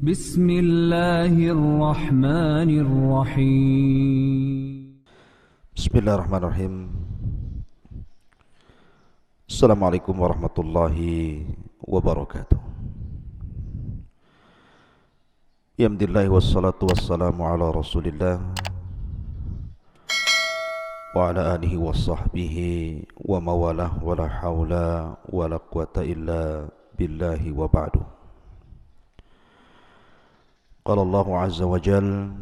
بسم الله الرحمن الرحيم. Bismillahirrahmanirrahim. Assalamualaikum warahmatullahi wabarakatuh. Alhamdulillah wassalatu wassalamu ala Rasulillah wa ala alihi wa sahbihi wa mawalah wa la hawla wa la quwata illa billahi wa ba'du. Qala Allahu azza wa jalla: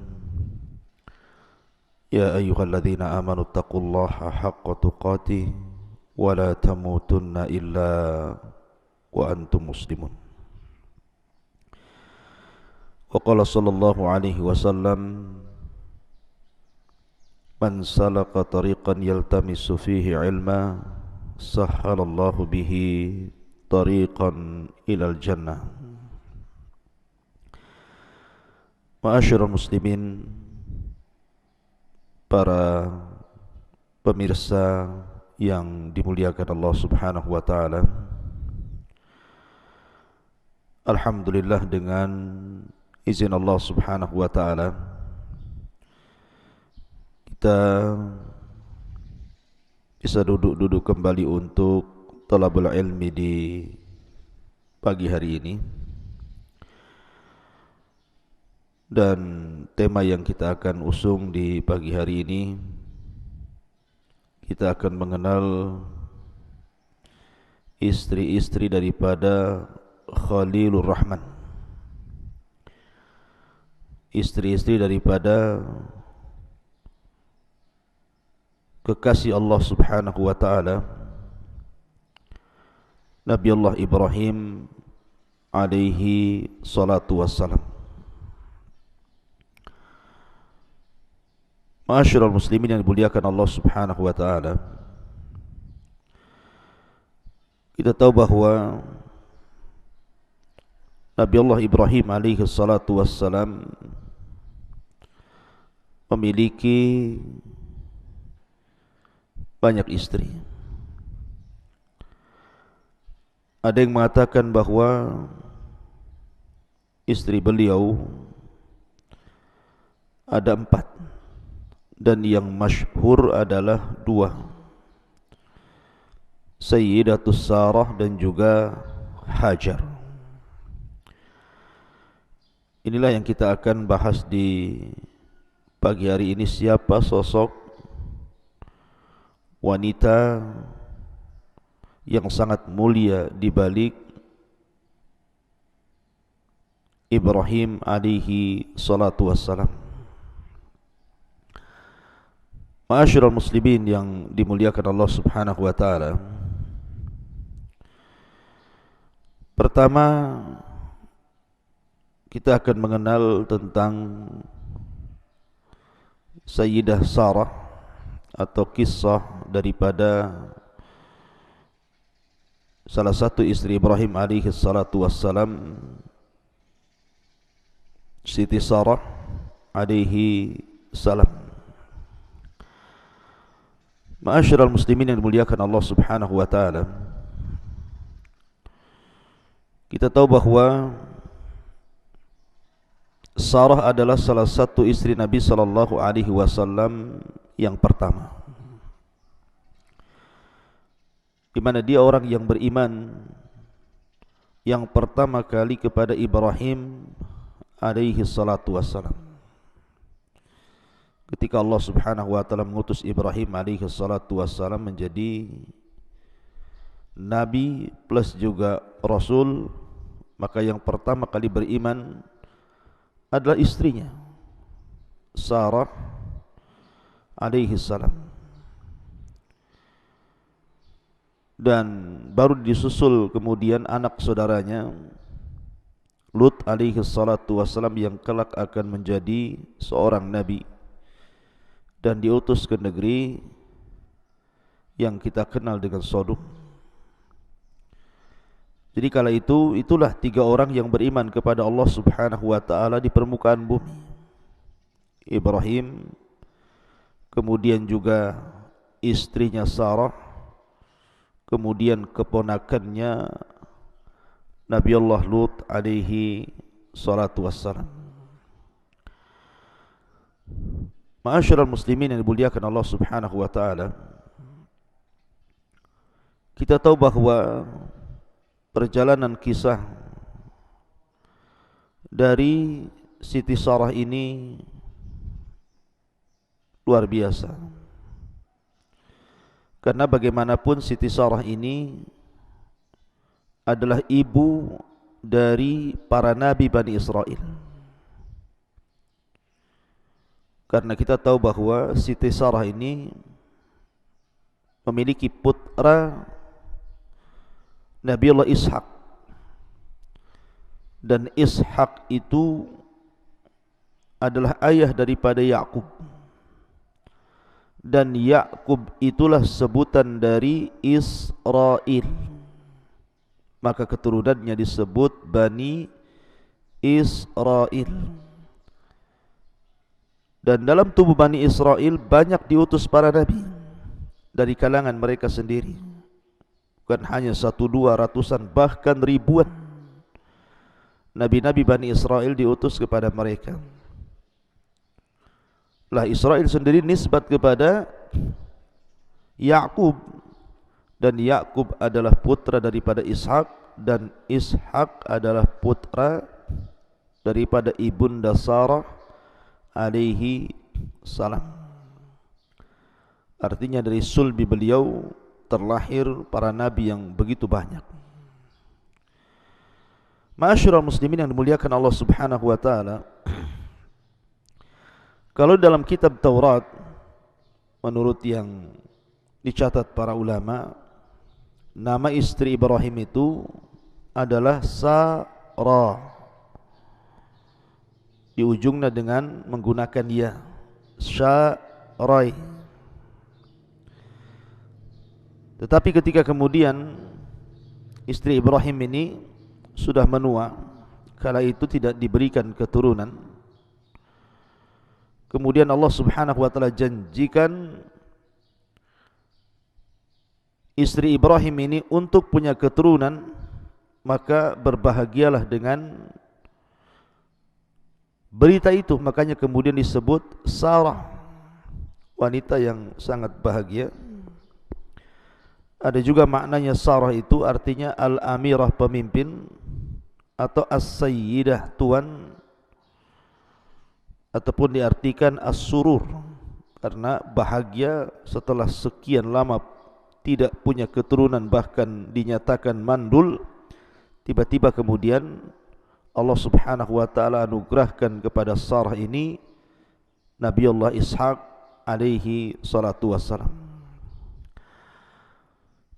Ya ayyuhalladzina amanu taqullaha haqqa tuqatih wa la tamutunna illa wa antum muslimun. Wa qala sallallahu alaihi wasallam: Man salaka tariqan yaltamisu fihi ilma sahhalallahu bihi tariqan ilal jannah. Ma'asyiral muslimin, para pemirsa yang dimuliakan Allah Subhanahu wa taala. Alhamdulillah, dengan izin Allah Subhanahu wa taala kita bisa duduk kembali untuk talabul ilmi di pagi hari ini. Dan tema yang kita akan usung di pagi hari ini, kita akan mengenal istri-istri daripada Khalilur Rahman, istri-istri daripada kekasih Allah Subhanahu wa taala, Nabi Allah Ibrahim alaihi salatu wassalam. Ma'asyiral muslimin yang dimuliakan Allah Subhanahu wa taala, kita tahu bahwa Nabi Allah Ibrahim alaihi salatu wassalam memiliki banyak istri. Ada yang mengatakan bahwa istri beliau ada 4, dan yang masyhur adalah 2, Sayyidatus Sarah dan juga Hajar. Inilah yang kita akan bahas di pagi hari ini, siapa sosok wanita yang sangat mulia di balik Ibrahim alaihi salatu wassalam. Ma'asyiral muslimin yang dimuliakan Allah Subhanahu wa taala. Pertama, kita akan mengenal tentang Sayyidah Sarah atau kisah daripada salah satu istri Ibrahim alaihi salatu wassalam, Siti Sarah alaihi salam. Ma'asyiral muslimin yang dimuliakan Allah Subhanahu wa taala, kita tahu bahwa Sarah adalah salah satu istri Nabi sallallahu alaihi wasallam yang pertama, di mana dia orang yang beriman yang pertama kali kepada Ibrahim alaihi salatu wassalam. Ketika Allah Subhanahu wa taala mengutus Ibrahim alaihi salatu wassalam menjadi nabi plus juga rasul, maka yang pertama kali beriman adalah istrinya Sarah alaihi salam, dan baru disusul kemudian anak saudaranya Lut alaihi salatu wassalam yang kelak akan menjadi seorang nabi dan diutus ke negeri yang kita kenal dengan Sodom. Jadi kala itu, itulah 3 orang yang beriman kepada Allah Subhanahu wa taala di permukaan bumi. Ibrahim, kemudian juga istrinya Sarah, kemudian keponakannya Nabi Allah Lut alaihi salatu wassalam. Ma'asyiral muslimin yang dimuliakan Allah Subhanahu wa taala, kita tahu bahwa perjalanan kisah dari Siti Sarah ini luar biasa. Karena bagaimanapun Siti Sarah ini adalah ibu dari para nabi Bani Israel. Karena kita tahu bahwa Siti Sarah ini memiliki putra Nabiullah Ishak, dan Ishak itu adalah ayah daripada Yakub, dan Yakub itulah sebutan dari Israel, maka keturunannya disebut Bani Israel. Dan dalam tubuh Bani Israel banyak diutus para nabi dari kalangan mereka sendiri. Bukan hanya 1, 2, ratusan, bahkan ribuan nabi-nabi Bani Israel diutus kepada mereka. Lah Israel sendiri nisbat kepada Yakub, dan Yakub adalah putra daripada Ishak, dan Ishak adalah putra daripada ibunda Sarah alaihi salam. Artinya dari sulbi beliau terlahir para nabi yang begitu banyak. Ma'asyiral muslimin yang dimuliakan Allah Subhanahu wa taala, kalau dalam kitab Taurat menurut yang dicatat para ulama, nama istri Ibrahim itu adalah Sarah. Di ujungnya dengan menggunakan ya, Sarai. Tetapi ketika kemudian istri Ibrahim ini sudah menua, kala itu tidak diberikan keturunan, kemudian Allah Subhanahu wa taala janjikan istri Ibrahim ini untuk punya keturunan, maka berbahagialah dengan berita itu. Makanya kemudian disebut Sarah, wanita yang sangat bahagia. Ada juga maknanya Sarah itu artinya Al-Amirah, pemimpin, atau As-Sayyidah, tuan, ataupun diartikan As-Surur, karena bahagia setelah sekian lama tidak punya keturunan, bahkan dinyatakan mandul. Tiba-tiba kemudian Allah Subhanahu wa taala anugerahkan kepada Sarah ini Nabiullah Ishak alaihi salatu wassalam.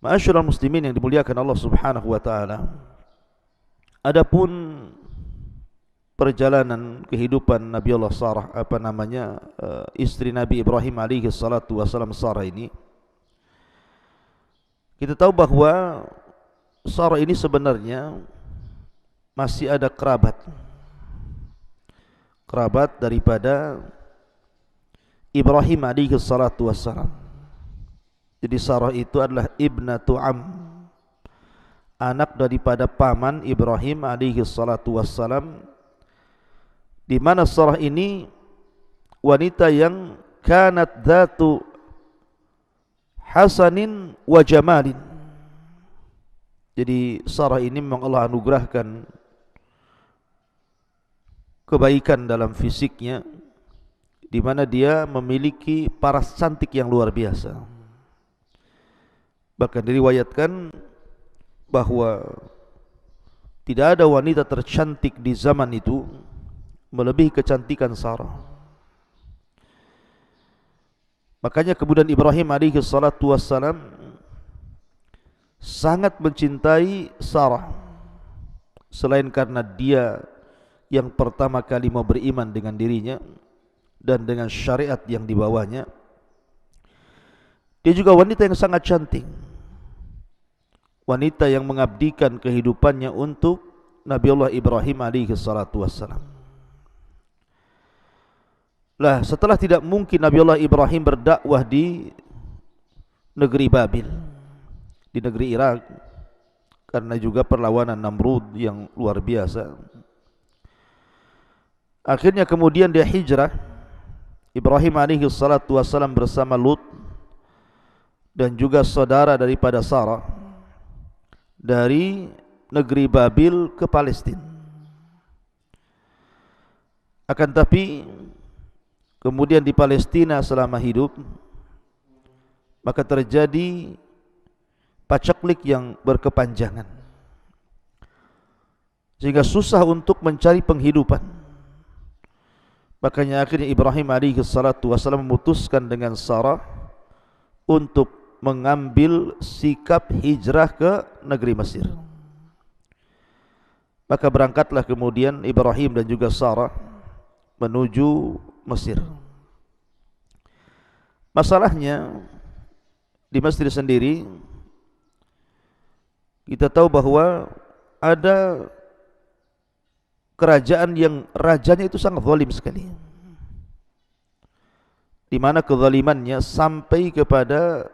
Ma'asyiral muslimin yang dimuliakan Allah Subhanahu wa taala, adapun perjalanan kehidupan Nabiullah Sarah, istri Nabi Ibrahim alaihi salatu wassalam, Sarah ini, kita tahu bahwa Sarah ini sebenarnya masih ada kerabat daripada Ibrahim alaihi salatu wassalam. Jadi Sarah itu adalah ibnatu am, anak daripada paman Ibrahim alaihi salatu wassalam, di mana Sarah ini wanita yang kanat dzatu hasanin wa jamalin. Jadi Sarah ini memang Allah anugerahkan kebaikan dalam fisiknya, di mana dia memiliki paras cantik yang luar biasa. Bahkan diriwayatkan bahwa tidak ada wanita tercantik di zaman itu melebihi kecantikan Sarah. Makanya kemudian Ibrahim alaihi salatu wassalam sangat mencintai Sarah, selain karena dia yang pertama kali mau beriman dengan dirinya dan dengan syariat yang dibawanya, dia juga wanita yang sangat cantik, wanita yang mengabdikan kehidupannya untuk Nabiullah Ibrahim alaihi salatu wassalam. Lah setelah tidak mungkin Nabiullah Ibrahim berdakwah di negeri Babil, di negeri Irak, karena juga perlawanan Namrud yang luar biasa, Akhirnya kemudian dia hijrah, Ibrahim alaihi salatu wassalam bersama Lut dan juga saudara daripada Sarah dari negeri Babil ke Palestina. Akan tapi kemudian di Palestina selama hidup maka terjadi pacaklik yang berkepanjangan, sehingga susah untuk mencari penghidupan. Makanya akhirnya Ibrahim alaihi salatu wasallam memutuskan dengan Sarah untuk mengambil sikap hijrah ke negeri Mesir. Maka berangkatlah kemudian Ibrahim dan juga Sarah menuju Mesir. Masalahnya di Mesir sendiri kita tahu bahwa ada kerajaan yang rajanya itu sangat zalim sekali, di mana kezalimannya sampai kepada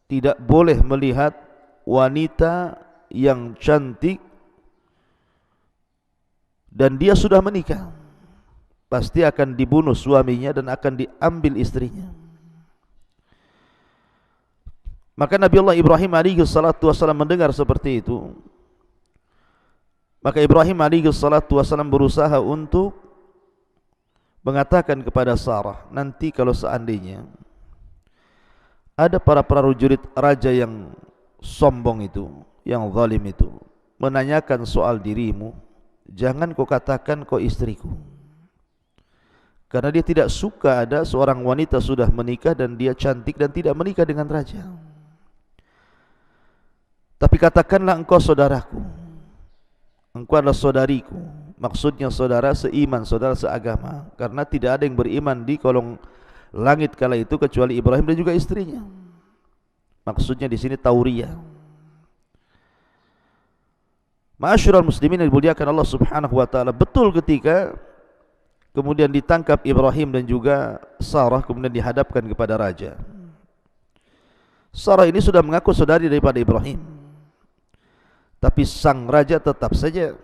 tidak boleh melihat wanita yang cantik dan dia sudah menikah, pasti akan dibunuh suaminya dan akan diambil istrinya. Maka Nabi Allah Ibrahim alaihi salatu wasallam mendengar seperti itu. Maka Ibrahim alaihi salatu wasallam berusaha untuk mengatakan kepada Sarah, nanti kalau seandainya ada para prajurit raja yang sombong itu, yang zalim itu, menanyakan soal dirimu, jangan kau katakan kau istriku, karena dia tidak suka ada seorang wanita sudah menikah dan dia cantik dan tidak menikah dengan raja. Tapi katakanlah engkau saudaraku, engkau adalah saudariku, maksudnya saudara seiman, saudara seagama, karena tidak ada yang beriman di kolong langit kala itu kecuali Ibrahim dan juga istrinya. Maksudnya di sini Tauriyah. Ma'asyiral muslimin yang dimuliakan Allah Subhanahu wa taala, betul ketika kemudian ditangkap Ibrahim dan juga Sarah, kemudian dihadapkan kepada raja. Sarah ini sudah mengaku saudari daripada Ibrahim, tapi sang raja tetap saja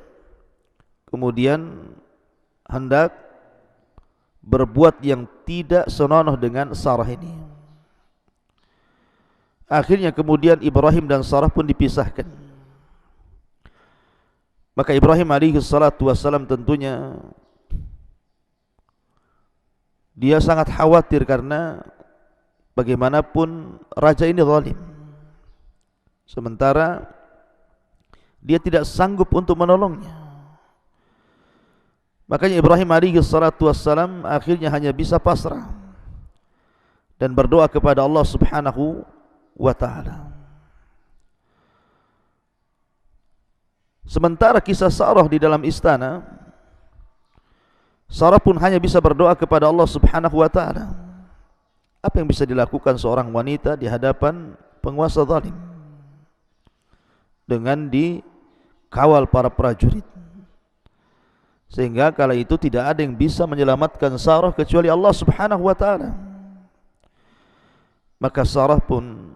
kemudian hendak berbuat yang tidak senonoh dengan Sarah ini. Akhirnya kemudian Ibrahim dan Sarah pun dipisahkan. Maka Ibrahim alaihi salatu wassalam tentunya dia sangat khawatir karena bagaimanapun raja ini zalim, sementara dia tidak sanggup untuk menolongnya. Makanya Ibrahim alaihi salatu wassalam akhirnya hanya bisa pasrah dan berdoa kepada Allah Subhanahu wa ta'ala. Sementara kisah Sarah di dalam istana, Sarah pun hanya bisa berdoa kepada Allah Subhanahu wa ta'ala. Apa yang bisa dilakukan seorang wanita di hadapan penguasa zalim dengan dikawal para prajurit, sehingga kala itu tidak ada yang bisa menyelamatkan Sarah kecuali Allah Subhanahu wa ta'ala. Maka Sarah pun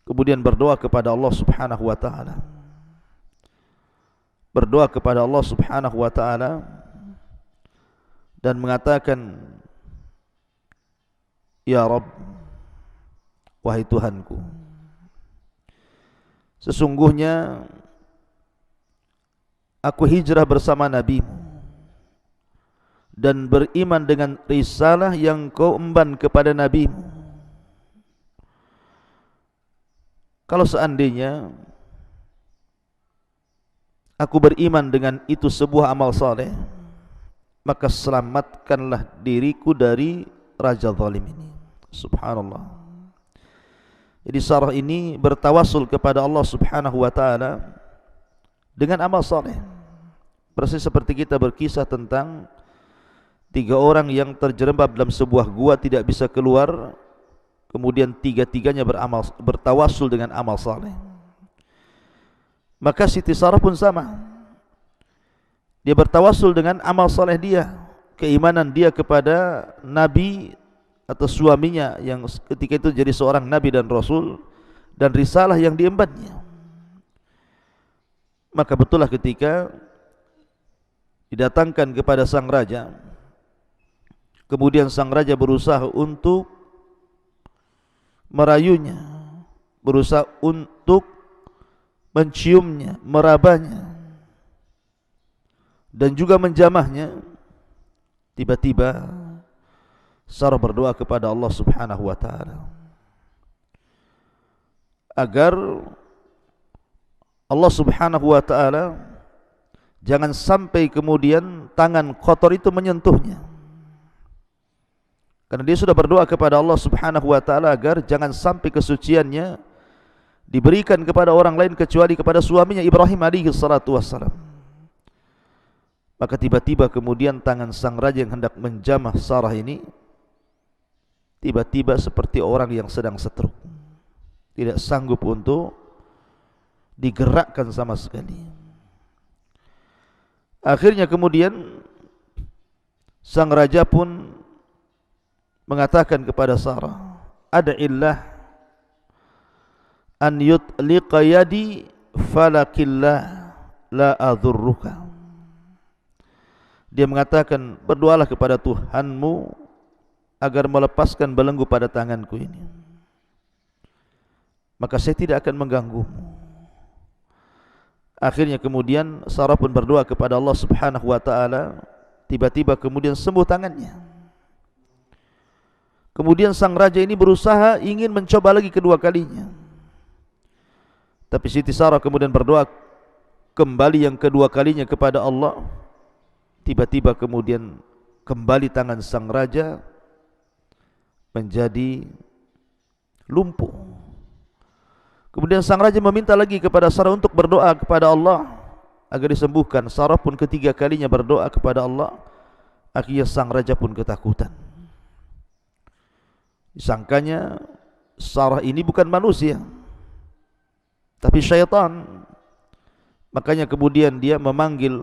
kemudian berdoa kepada Allah Subhanahu wa ta'ala, berdoa kepada Allah Subhanahu wa ta'ala dan mengatakan, ya Rabb, wahai Tuhanku, sesungguhnya aku hijrah bersama Nabi-Mu dan beriman dengan risalah yang kau emban kepada Nabi-Mu. Kalau seandainya aku beriman dengan itu sebuah amal saleh, maka selamatkanlah diriku dari raja zalim ini. Subhanallah. Jadi Sarah ini bertawasul kepada Allah Subhanahu wa ta'ala dengan amal saleh. Persis seperti kita berkisah tentang 3 orang yang terjerembab dalam sebuah gua tidak bisa keluar, kemudian 3-tiganya bertawasul dengan amal saleh. Maka Siti Sarah pun sama. Dia bertawasul dengan amal saleh dia, keimanan dia kepada Nabi atau suaminya yang ketika itu jadi seorang Nabi dan Rasul, dan risalah yang diembannya. Maka betullah ketika didatangkan kepada sang raja. Kemudian sang raja berusaha untuk merayunya, berusaha untuk menciumnya, merabanya, dan juga menjamahnya. Tiba-tiba Sarah berdoa kepada Allah Subhanahu wa taala agar Allah Subhanahu wa taala jangan sampai kemudian tangan kotor itu menyentuhnya. Karena dia sudah berdoa kepada Allah Subhanahu wa taala agar jangan sampai kesuciannya diberikan kepada orang lain kecuali kepada suaminya Ibrahim alaihi salatu wassalam. Maka tiba-tiba kemudian tangan sang raja yang hendak menjamah Sarah ini tiba-tiba seperti orang yang sedang stroke, tidak sanggup untuk digerakkan sama sekali. Akhirnya kemudian sang raja pun mengatakan kepada Sarah, ad'illah an yutliqa yadi falakillah la adhurruka. Dia mengatakan, berdoalah kepada Tuhanmu agar melepaskan belenggu pada tanganku ini, maka saya tidak akan mengganggumu. Akhirnya kemudian Sarah pun berdoa kepada Allah Subhanahu wa taala, tiba-tiba kemudian sembuh tangannya. Kemudian sang raja ini berusaha ingin mencoba lagi kedua kalinya, tapi Siti Sarah kemudian berdoa kembali yang kedua kalinya kepada Allah. Tiba-tiba kemudian kembali tangan sang raja menjadi lumpuh. Kemudian sang raja meminta lagi kepada Sarah untuk berdoa kepada Allah agar disembuhkan. Sarah pun ketiga kalinya berdoa kepada Allah. Akhirnya sang raja pun ketakutan. Disangkanya Sarah ini bukan manusia, tapi syaitan. Makanya kemudian dia memanggil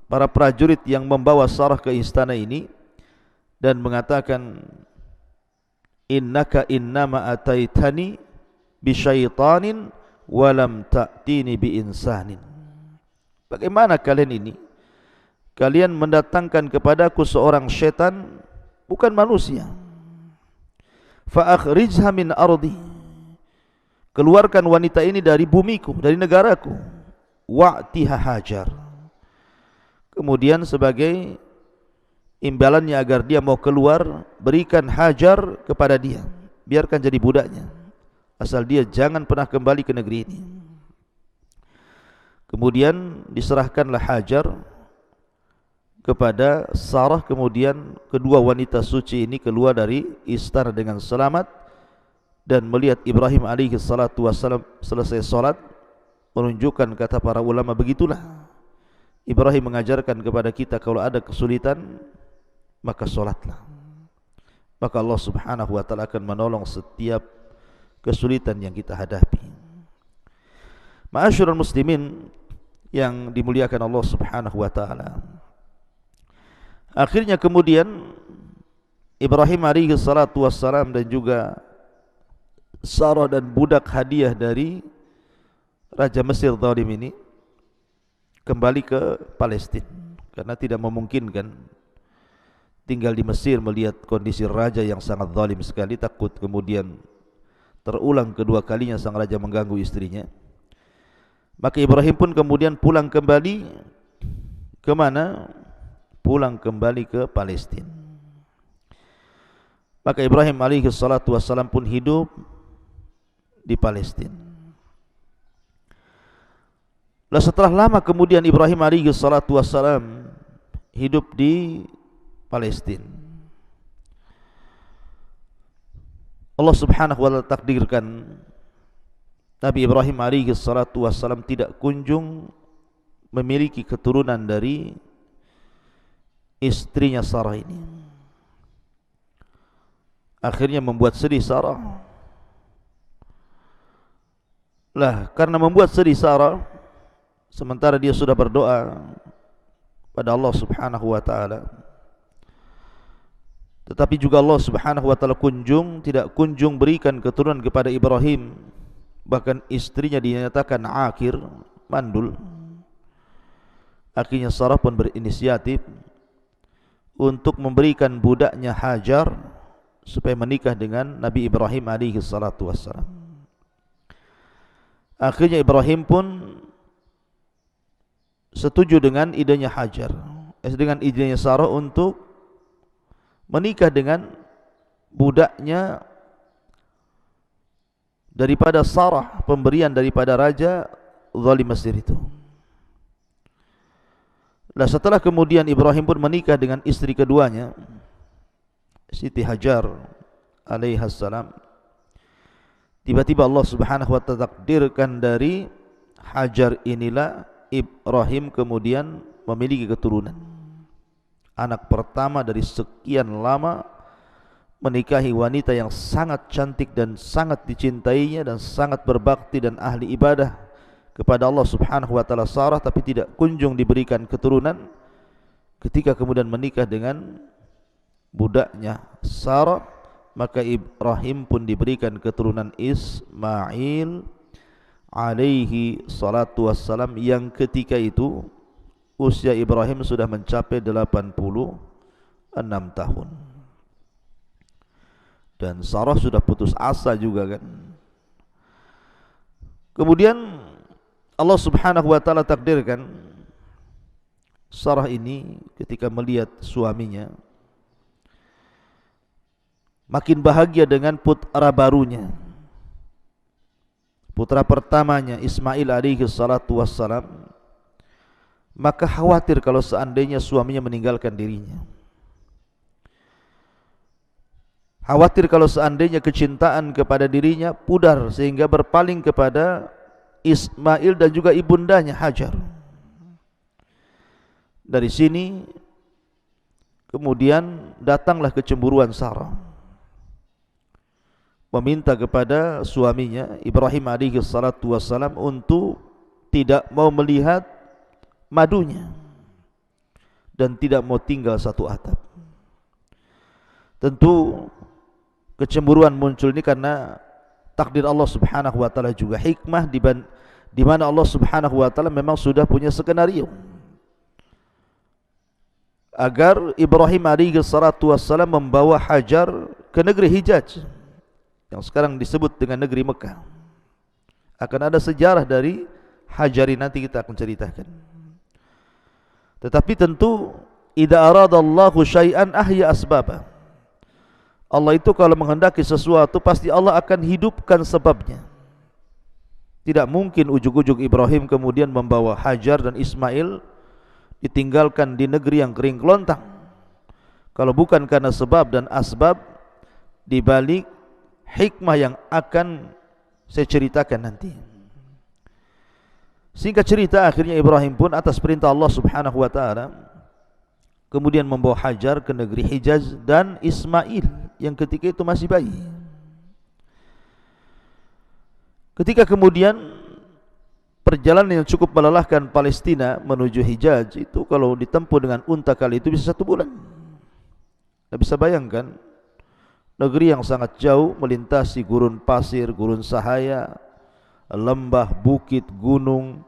para prajurit yang membawa Sarah ke istana ini dan mengatakan, innaka innama ataitani bisyaitanin walam ta'tini biinsanin. Bagaimana kalian ini? Kalian mendatangkan kepadaku seorang syaitan, bukan manusia. Fa akhrijha min ardi. Keluarkan wanita ini dari bumiku, dari negaraku. Wa'tiha Hajar. Kemudian sebagai imbalannya agar dia mau keluar, berikan Hajar kepada dia, biarkan jadi budaknya, asal dia jangan pernah kembali ke negeri ini. Kemudian diserahkanlah Hajar kepada Sarah. Kemudian kedua wanita suci ini keluar dari istana dengan selamat dan melihat Ibrahim alaihi salatu wassalam selesai sholat, menunjukkan, kata para ulama, begitulah Ibrahim mengajarkan kepada kita, kalau ada kesulitan maka sholatlah, maka Allah Subhanahu wa ta'ala akan menolong setiap kesulitan yang kita hadapi. Ma'asyiral muslimin yang dimuliakan Allah Subhanahu wa ta'ala, akhirnya kemudian Ibrahim alaihi salatu wassalam dan juga Sarah dan budak hadiah dari Raja Mesir zalim ini kembali ke Palestina, karena tidak memungkinkan tinggal di Mesir melihat kondisi raja yang sangat zalim sekali. Takut kemudian terulang kedua kalinya sang raja mengganggu istrinya. Maka Ibrahim pun kemudian pulang kembali ke mana? Pulang kembali ke Palestina. Maka Ibrahim alaihi salatu wassalam pun hidup di Palestina. Lah setelah lama kemudian Ibrahim alaihi salatu wassalam hidup di Palestina, Allah Subhanahu wa ta'ala takdirkan Nabi Ibrahim alaihi salatu wassalam tidak kunjung memiliki keturunan dari istrinya Sarah ini. Akhirnya membuat sedih Sarah. Lah karena membuat sedih Sarah, sementara dia sudah berdoa pada Allah Subhanahu wa ta'ala, tetapi juga Allah Subhanahu wa ta'ala tidak kunjung berikan keturunan kepada Ibrahim. Bahkan istrinya dinyatakan akir, mandul. Akhirnya Sarah pun berinisiatif untuk memberikan budaknya Hajar supaya menikah dengan Nabi Ibrahim alaihi salatu wassalam. Akhirnya Ibrahim pun setuju dengan idenya Hajar, dengan idenya Sarah untuk menikah dengan budaknya daripada Sarah, pemberian daripada raja zalim Mesir itu. Dan setelah kemudian Ibrahim pun menikah dengan istri keduanya, Siti Hajar alaihissalam, tiba-tiba Allah subhanahu wa ta'ala takdirkan dari Hajar inilah Ibrahim kemudian memiliki keturunan. Anak pertama dari sekian lama menikahi wanita yang sangat cantik dan sangat dicintainya dan sangat berbakti dan ahli ibadah kepada Allah subhanahu wa ta'ala Sarah, tapi tidak kunjung diberikan keturunan. Ketika kemudian menikah dengan budaknya Sarah, maka Ibrahim pun diberikan keturunan Ismail alaihi salatu wassalam, yang ketika itu usia Ibrahim sudah mencapai 86 tahun. Dan Sarah sudah putus asa juga kan. Kemudian Allah subhanahu wa ta'ala takdirkan Sarah ini ketika melihat suaminya makin bahagia dengan putra barunya, putra pertamanya Ismail alaihi salatu wassalam, maka khawatir kalau seandainya suaminya meninggalkan dirinya, khawatir kalau seandainya kecintaan kepada dirinya pudar sehingga berpaling kepada Ismail dan juga ibundanya Hajar. Dari sini kemudian datanglah kecemburuan Sarah, meminta kepada suaminya Ibrahim alaihi salatu wassalam untuk tidak mau melihat madunya dan tidak mau tinggal satu atap. Tentu kecemburuan muncul ini karena takdir Allah subhanahu wa ta'ala, juga hikmah di mana Allah subhanahu wa ta'ala memang sudah punya skenario agar Ibrahim alaihi salatu wassalam membawa Hajar ke negeri Hijaz yang sekarang disebut dengan negeri Mekah. Akan ada sejarah dari Hajar ini, nanti kita akan ceritakan. Tetapi tentu idza aradallahu syai'an ahya asbaba. Allah itu kalau menghendaki sesuatu pasti Allah akan hidupkan sebabnya. Tidak mungkin ujug-ujug Ibrahim kemudian membawa Hajar dan Ismail ditinggalkan di negeri yang kering kelontang kalau bukan karena sebab dan asbab di balik hikmah yang akan saya ceritakan nanti. Singkat cerita, akhirnya Ibrahim pun atas perintah Allah subhanahu wa ta'ala kemudian membawa Hajar ke negeri Hijaz dan Ismail yang ketika itu masih bayi. Ketika kemudian perjalanan yang cukup melelahkan Palestina menuju Hijaz itu kalau ditempuh dengan unta kali itu bisa 1 bulan. Anda bisa bayangkan negeri yang sangat jauh, melintasi gurun pasir, gurun sahaya, lembah, bukit, gunung.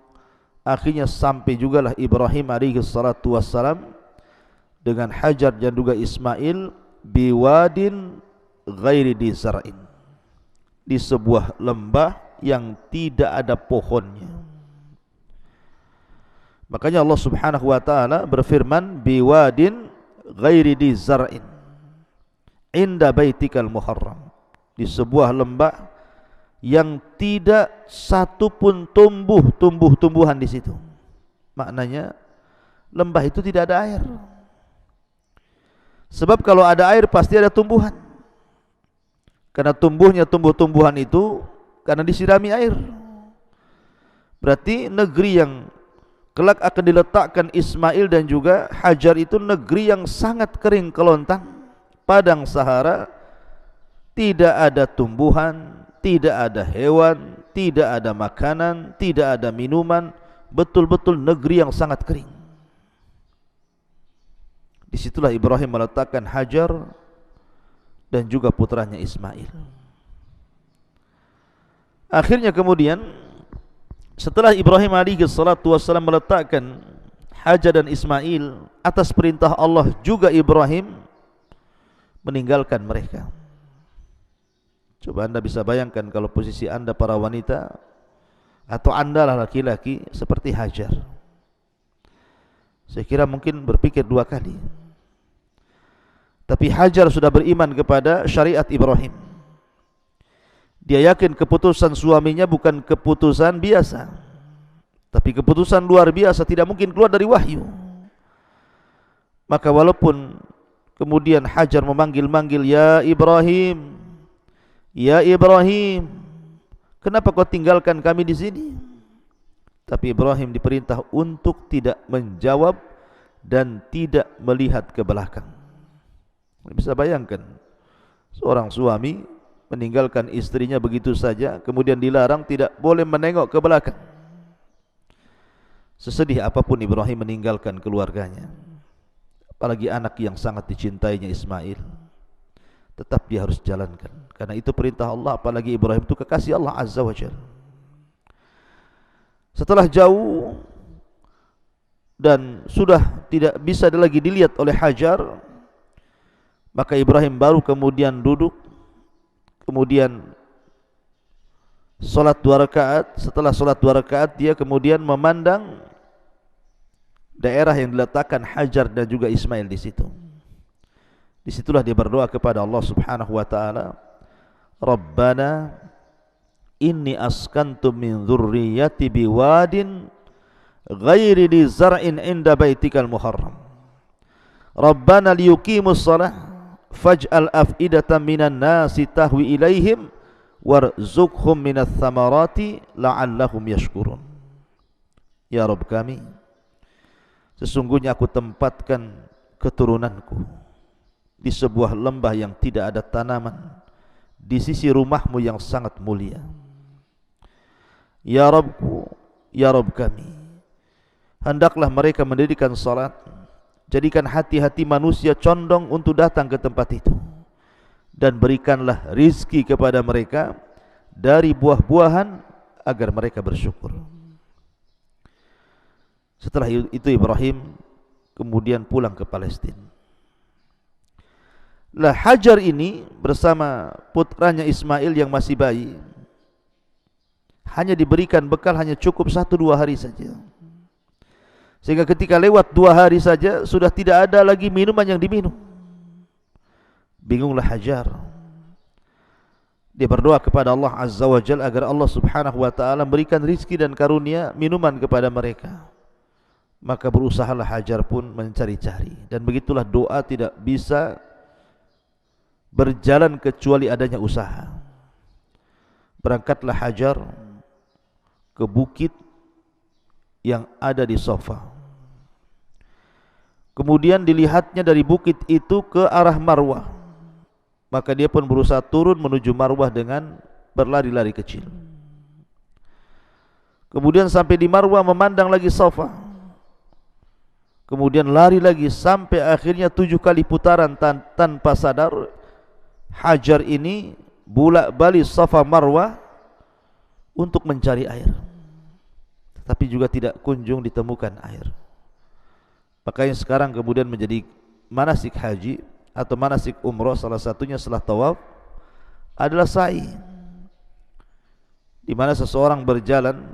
Akhirnya sampai jugalah Ibrahim alaihi salatu wassalam dengan Hajar dan juga Ismail biwadin ghairi di zar'in, di sebuah lembah yang tidak ada pohonnya. Makanya Allah subhanahu wa ta'ala berfirman biwadin ghairi di zar'in inda baitikal muharram, di sebuah lembah yang tidak satu pun tumbuh-tumbuhan di situ. Maknanya lembah itu tidak ada air. Sebab kalau ada air pasti ada tumbuhan. Karena tumbuhnya tumbuh-tumbuhan itu karena disirami air. Berarti negeri yang kelak akan diletakkan Ismail dan juga Hajar itu negeri yang sangat kering kelontang, padang Sahara, tidak ada tumbuhan, tidak ada hewan, tidak ada makanan, tidak ada minuman, betul-betul negeri yang sangat kering. Disitulah Ibrahim meletakkan Hajar dan juga putranya Ismail. Akhirnya kemudian setelah Ibrahim alaihi salatu wassalam meletakkan Hajar dan Ismail, atas perintah Allah juga Ibrahim meninggalkan mereka. Coba anda bisa bayangkan kalau posisi anda para wanita, atau anda lah laki-laki seperti Hajar. Saya kira mungkin berpikir dua kali. Tapi Hajar sudah beriman kepada syariat Ibrahim. Dia yakin keputusan suaminya bukan keputusan biasa, tapi keputusan luar biasa, tidak mungkin keluar dari wahyu. Maka walaupun kemudian Hajar memanggil-manggil, ya Ibrahim, ya Ibrahim, kenapa kau tinggalkan kami di sini? Tapi Ibrahim diperintah untuk tidak menjawab dan tidak melihat ke belakang. Bisa bayangkan seorang suami meninggalkan istrinya begitu saja, kemudian dilarang tidak boleh menengok ke belakang. Sesedih apapun Ibrahim meninggalkan keluarganya, apalagi anak yang sangat dicintainya Ismail, tetap dia harus jalankan, karena itu perintah Allah. Apalagi Ibrahim itu kekasih Allah Azza wa Jalla. Setelah jauh dan sudah tidak bisa lagi dilihat oleh Hajar, maka Ibrahim baru kemudian duduk, kemudian salat 2 rakaat. Setelah salat 2 rakaat, dia kemudian memandang daerah yang diletakkan Hajar dan juga Ismail di situ. Disitulah dia berdoa kepada Allah Subhanahu wa taala, Rabbana inni askantu min dzurriyyati biwadin ghairi li zar'in inda baitikal muharram. Rabbana liyuqimus shalah faj'al af'idatan minan nasi tahwi ilaihim warzuqhum minats thamarati la'allahum yashkurun. Ya Rabb kami, sesungguhnya aku tempatkan keturunanku di sebuah lembah yang tidak ada tanaman, di sisi rumahmu yang sangat mulia. Ya Rabbku, ya Rabb kami, hendaklah mereka mendirikan salat, jadikan hati-hati manusia condong untuk datang ke tempat itu, dan berikanlah rizki kepada mereka dari buah-buahan agar mereka bersyukur. Setelah itu Ibrahim kemudian pulang ke Palestina. Lah Hajar ini bersama putranya Ismail yang masih bayi hanya diberikan bekal hanya cukup 1-2 hari saja. Sehingga ketika lewat 2 hari saja sudah tidak ada lagi minuman yang diminum. Bingunglah Hajar. Dia berdoa kepada Allah Azza wa Jalla agar Allah Subhanahu wa taala berikan rizki dan karunia minuman kepada mereka. Maka berusahalah Hajar pun mencari-cari, dan begitulah doa tidak bisa berjalan kecuali adanya usaha. Berangkatlah Hajar ke bukit yang ada di Safa. Kemudian dilihatnya dari bukit itu ke arah Marwah. Maka dia pun berusaha turun menuju Marwah dengan berlari-lari kecil. Kemudian sampai di Marwah memandang lagi Safa. Kemudian lari lagi sampai akhirnya 7 kali putaran tanpa sadar. Hajar ini bolak-balik Safa Marwah untuk mencari air, tapi juga tidak kunjung ditemukan air. Makanya sekarang kemudian menjadi manasik haji atau manasik umrah, salah satunya setelah tawaf adalah sa'i, di mana seseorang berjalan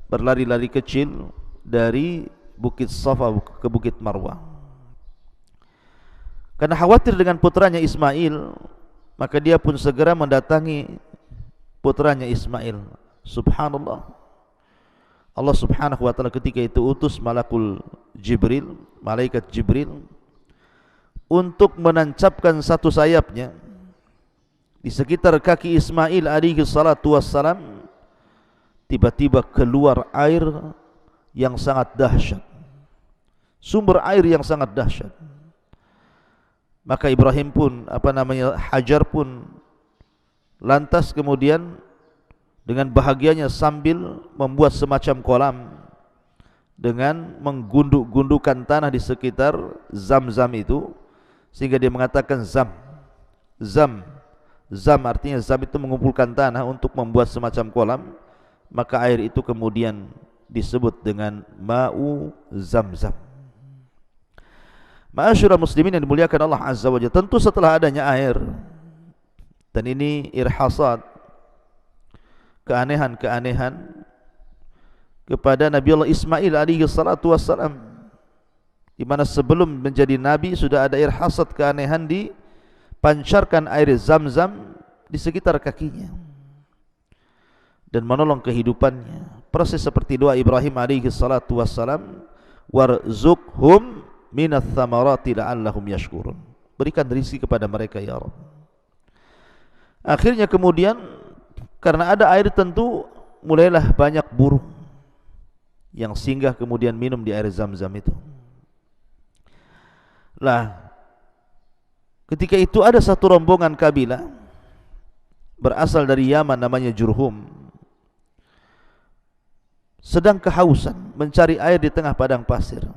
berlari-lari kecil dari bukit Safa ke bukit Marwah. Karena khawatir dengan putranya Ismail, maka dia pun segera mendatangi putranya Ismail. Subhanallah, Allah Subhanahu wa taala ketika itu utus malaikat Jibril untuk menancapkan satu sayapnya di sekitar kaki Ismail alaihi salatu wassalam. Tiba-tiba keluar air yang sangat dahsyat, sumber air yang sangat dahsyat. Maka Ibrahim pun Hajar pun lantas kemudian dengan bahagianya sambil membuat semacam kolam dengan menggunduk-gundukan tanah di sekitar Zam-Zam itu, sehingga dia mengatakan Zam artinya Zam itu mengumpulkan tanah untuk membuat semacam kolam. Maka air itu kemudian disebut dengan Ma'u Zam-Zam. Ma'asyiral muslimin yang dimuliakan Allah Azza wa Jalla, tentu setelah adanya air, dan ini irhasat, keanehan-keanehan kepada Nabi Allah Ismail alaihi salatu wassalam, di mana sebelum menjadi nabi sudah ada irhasat keanehan dipancarkan air Zam-Zam di sekitar kakinya dan menolong kehidupannya. Proses seperti doa Ibrahim alaihi salatu wassalam, warzuqhum minats tsamarati la'allahum yashkurun, berikan rezeki kepada mereka ya Rabb. Akhirnya kemudian karena ada air, tentu mulailah banyak burung yang singgah kemudian minum di air Zam-Zam itu. Lah, ketika itu ada satu rombongan kabilah berasal dari Yaman namanya Jurhum, sedang kehausan mencari air di tengah padang pasir.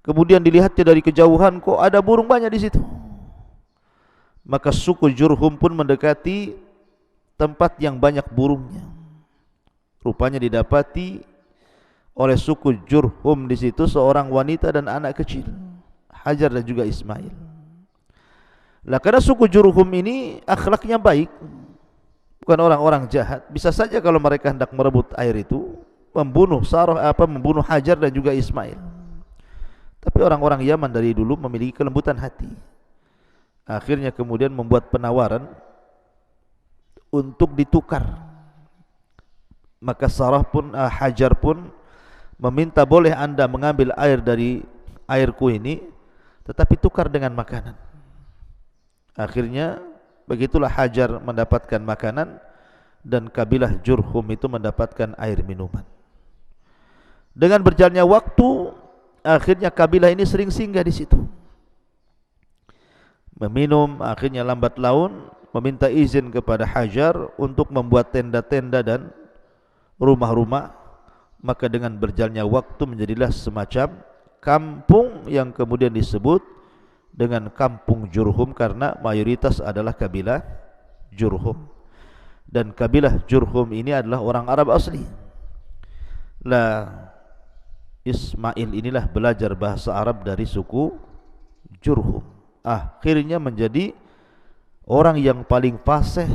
Kemudian dilihatnya dari kejauhan, kok ada burung banyak di situ. Maka suku Jurhum pun mendekati tempat yang banyak burungnya. Rupanya didapati oleh suku Jurhum di situ seorang wanita dan anak kecil, Hajar dan juga Ismail. Lah, karena suku Jurhum ini akhlaknya baik, bukan orang-orang jahat. Bisa saja kalau mereka hendak merebut air itu membunuh membunuh Hajar dan juga Ismail. Tapi orang-orang Yaman dari dulu memiliki kelembutan hati. Akhirnya kemudian membuat penawaran untuk ditukar. Maka Hajar pun meminta, boleh anda mengambil air dari airku ini, tetapi tukar dengan makanan. Akhirnya begitulah Hajar mendapatkan makanan dan kabilah Jurhum itu mendapatkan air minuman. Dengan berjalannya waktu, akhirnya kabilah ini sering singgah di situ, meminum. Akhirnya lambat laun meminta izin kepada Hajar untuk membuat tenda-tenda dan rumah-rumah. Maka dengan berjalannya waktu menjadilah semacam kampung yang kemudian disebut dengan kampung Jurhum, karena mayoritas adalah kabilah Jurhum. Dan kabilah Jurhum ini adalah orang Arab asli. Lah, Ismail inilah belajar bahasa Arab dari suku Jurhum. Akhirnya menjadi orang yang paling fasih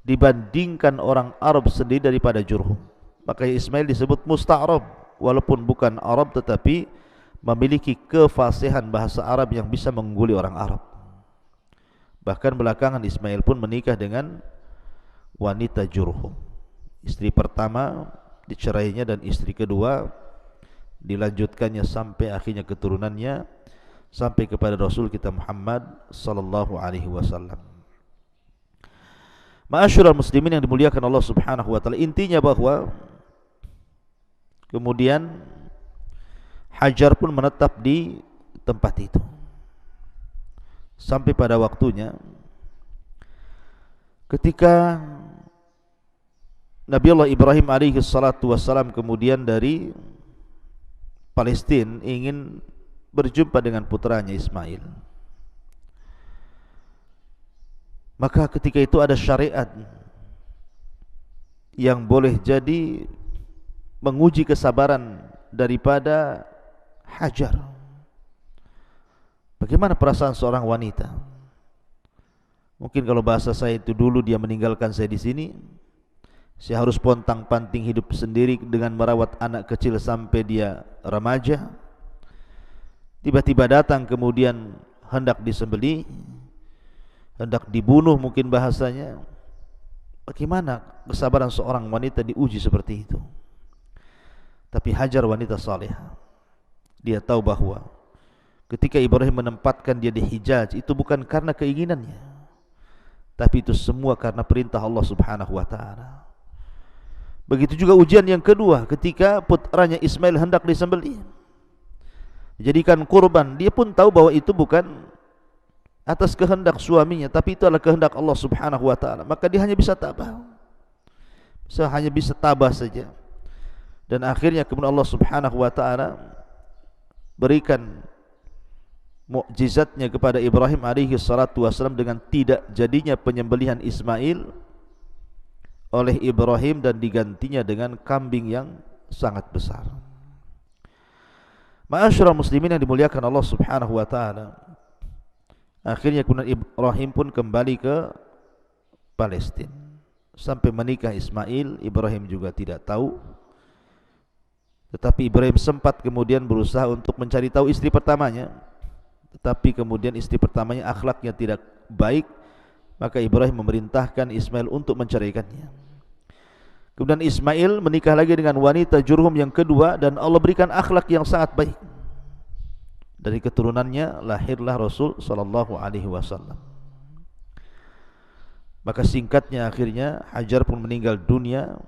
dibandingkan orang Arab sendiri daripada Jurhum. Maka Ismail disebut musta'rab, walaupun bukan Arab tetapi memiliki kefasihan bahasa Arab yang bisa mengungguli orang Arab. Bahkan belakangan Ismail pun menikah dengan wanita Jurhum. Istri pertama dicerainya dan istri kedua dilanjutkannya sampai akhirnya keturunannya sampai kepada Rasul kita Muhammad sallallahu alaihi wasallam. Ma'asyiral muslimin yang dimuliakan Allah Subhanahu wa taala, intinya bahwa kemudian Hajar pun menetap di tempat itu sampai pada waktunya ketika Nabi Allah Ibrahim alaihi salatu wassalam kemudian dari Palestina ingin berjumpa dengan putranya Ismail. Maka ketika itu ada syariat yang boleh jadi menguji kesabaran daripada Hajar. Bagaimana perasaan seorang wanita? Mungkin kalau bahasa saya itu, dulu dia meninggalkan saya di sini, saya harus pontang-panting hidup sendiri dengan merawat anak kecil sampai dia remaja. Tiba-tiba datang kemudian hendak disembelih, hendak dibunuh mungkin bahasanya. Bagaimana kesabaran seorang wanita diuji seperti itu? Tapi Hajar wanita salihah. Dia tahu bahwa ketika Ibrahim menempatkan dia di Hijaz, itu bukan karena keinginannya, tapi itu semua karena perintah Allah Subhanahu wa taala. Begitu juga ujian yang kedua ketika putranya Ismail hendak disembelih, dijadikan kurban. Dia pun tahu bahwa itu bukan atas kehendak suaminya, tapi itu adalah kehendak Allah Subhanahu wa taala. Maka dia hanya bisa tabah. Hanya bisa tabah saja. Dan akhirnya kemudian Allah Subhanahu wa taala berikan mukjizatnya kepada Ibrahim alaihi salatu wasallam dengan tidak jadinya penyembelihan Ismail oleh Ibrahim dan digantinya dengan kambing yang sangat besar. Ma'asyiral muslimin yang dimuliakan Allah Subhanahu wa taala, akhirnya kemudian Ibrahim pun kembali ke Palestina sampai menikah Ismail. Ibrahim juga tidak tahu, tetapi Ibrahim sempat kemudian berusaha untuk mencari tahu istri pertamanya, tetapi kemudian istri pertamanya akhlaknya tidak baik, maka Ibrahim memerintahkan Ismail untuk menceraikannya. Kemudian Ismail menikah lagi dengan wanita Jurhum yang kedua, dan Allah berikan akhlak yang sangat baik. Dari keturunannya lahirlah Rasul sallallahu alaihi wasallam. Maka singkatnya akhirnya Hajar pun meninggal dunia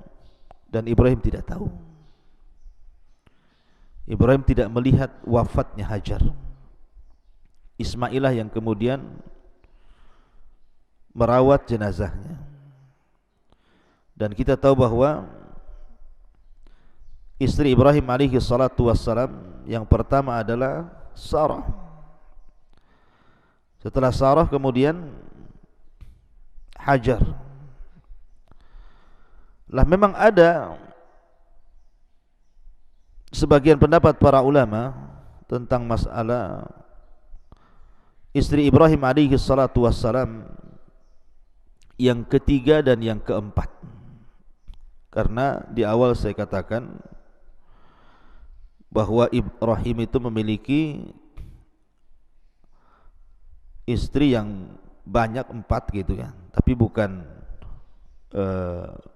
dan Ibrahim tidak tahu. Ibrahim tidak melihat wafatnya Hajar. Ismailah yang kemudian merawat jenazahnya. Dan kita tahu bahwa istri Ibrahim alaihi salatu wassalam yang pertama adalah Sarah. Setelah Sarah kemudian Hajar. Lah memang ada sebagian pendapat para ulama tentang masalah istri Ibrahim alaihi salatu wassalam yang ketiga dan yang keempat. Karena di awal saya katakan bahwa Ibrahim itu memiliki istri yang banyak, 4 gitu kan, tapi bukan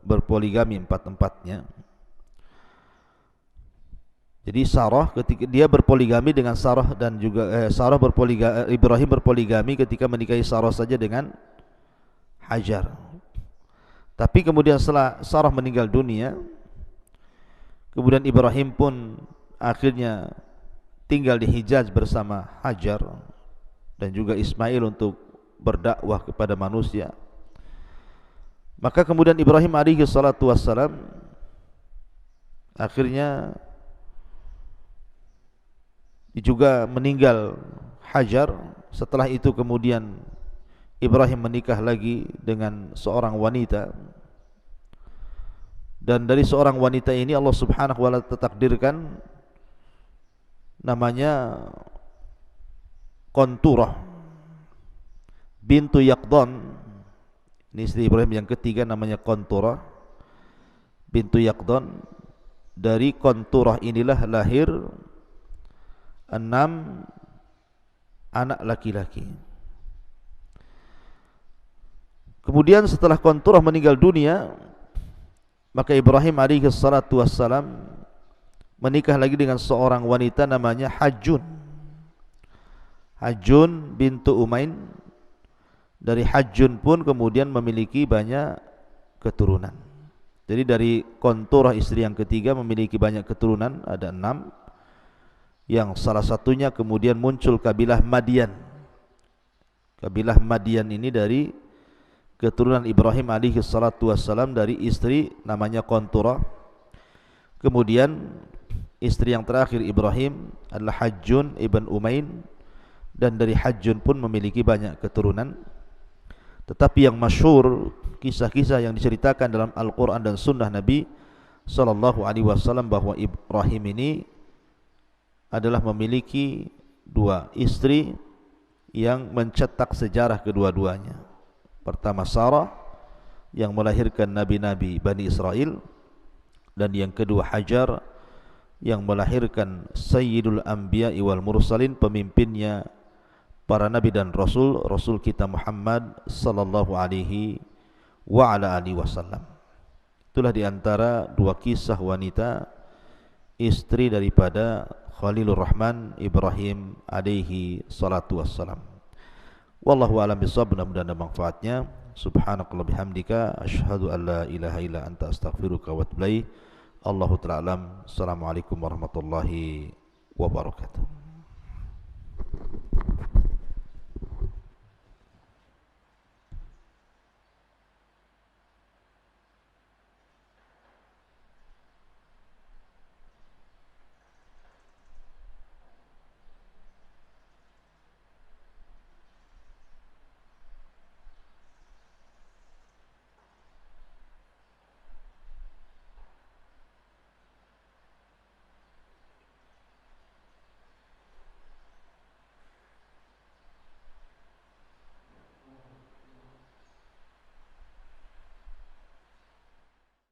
berpoligami 4-empatnya. Jadi Sarah ketika dia berpoligami dengan Sarah, dan juga Ibrahim berpoligami ketika menikahi Sarah saja dengan Hajar. Tapi kemudian setelah Sarah meninggal dunia, kemudian Ibrahim pun akhirnya tinggal di Hijaz bersama Hajar dan juga Ismail untuk berdakwah kepada manusia. Maka kemudian Ibrahim alaihi salatu wassalam akhirnya juga meninggal Hajar. Setelah itu kemudian Ibrahim menikah lagi dengan seorang wanita, dan dari seorang wanita ini Allah Subhanahu wa taala takdirkan namanya Qanturah bintu Yaqdan. Ini istri Ibrahim yang ketiga, namanya Qanturah bintu Yaqdan. Dari Qanturah inilah lahir 6 anak laki-laki. Kemudian setelah Qanturah meninggal dunia, maka Ibrahim alaihi salatu wassalam menikah lagi dengan seorang wanita namanya Hajjun. Hajjun bintu Umain. Dari Hajjun pun kemudian memiliki banyak keturunan. Jadi dari Qanturah istri yang ketiga memiliki banyak keturunan, ada 6. Yang salah satunya kemudian muncul kabilah Madian. Kabilah Madian ini dari keturunan Ibrahim alaihi salatu wassalam dari istri namanya Qanturah. Kemudian istri yang terakhir Ibrahim adalah Hajjun ibn Umain, dan dari Hajjun pun memiliki banyak keturunan. Tetapi yang masyhur, kisah-kisah yang diceritakan dalam Al-Quran dan Sunnah Nabi sallallahu alaihi wasallam, bahwa Ibrahim ini adalah memiliki 2 istri yang mencetak sejarah kedua-duanya. Pertama Sarah yang melahirkan nabi-nabi Bani Israel, dan yang kedua Hajar yang melahirkan Sayyidul Anbiya wal Mursalin, pemimpinnya para nabi dan rasul, Rasul kita Muhammad sallallahu alaihi wa ala alihi wasallam. Itulah diantara 2 kisah wanita istri daripada Khalilur Rahman Ibrahim alaihi salatu wassalam. Wallahu a'lam bishawab. Mudah-mudahan ada manfaatnya. Subhanakallah bihamdika asyhadu an la ilaha illa anta astaghfiruka wa atubu ilaik. Allahu ta'ala alam. Assalamualaikum warahmatullahi wabarakatuh.